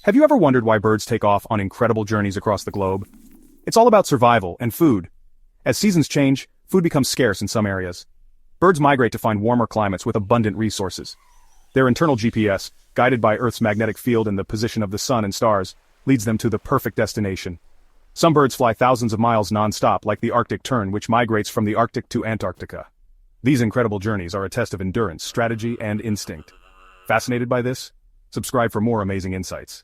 Have you ever wondered why birds take off on incredible journeys across the globe? It's all about survival and food. As seasons change, food becomes scarce in some areas. Birds migrate to find warmer climates with abundant resources. Their internal GPS, guided by Earth's magnetic field and the position of the sun and stars, leads them to the perfect destination. Some birds fly thousands of miles non-stop, like the Arctic tern, which migrates from the Arctic to Antarctica. These incredible journeys are a test of endurance, strategy, and instinct. Fascinated by this? Subscribe for more amazing insights.